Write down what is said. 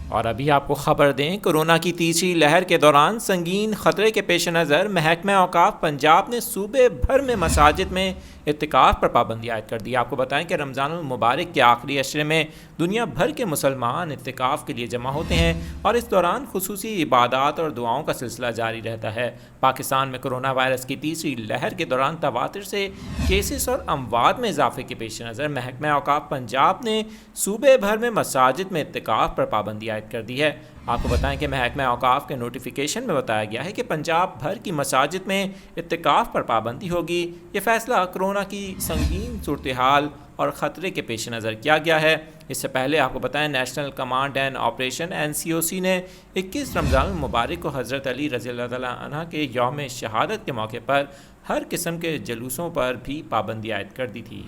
اور ابھی آپ کو خبر دیں، کورونا کی تیسری لہر کے دوران سنگین خطرے کے پیش نظر محکمہ اوقاف پنجاب نے صوبے بھر میں مساجد میں اعتکاف پر پابندی عائد کر دی۔ آپ کو بتائیں کہ رمضان المبارک کے آخری عشرے میں دنیا بھر کے مسلمان اعتکاف کے لیے جمع ہوتے ہیں اور اس دوران خصوصی عبادات اور دعاؤں کا سلسلہ جاری رہتا ہے۔ پاکستان میں کورونا وائرس کی تیسری لہر کے دوران تواتر سے کیسز اور اموات میں اضافے کے پیش نظر محکمہ اوقاف پنجاب نے صوبے بھر میں مساجد میں اعتکاف پر پابندی عائد کر دی ہے۔ آپ کو بتائیں کہ محکمہ اوقاف کے نوٹیفیکیشن میں بتایا گیا ہے کہ پنجاب بھر کی مساجد میں اعتکاف پر پابندی ہوگی۔ یہ فیصلہ کورونا کی سنگین صورتحال اور خطرے کے پیش نظر کیا گیا ہے۔ اس سے پہلے آپ کو بتائیں national command and operation NCOC نے 21 رمضان المبارک کو حضرت علی رضی اللہ تعالیٰ عنہ کے یوم شہادت کے موقع پر ہر قسم کے جلوسوں پر بھی پابندی عائد کر دی تھی۔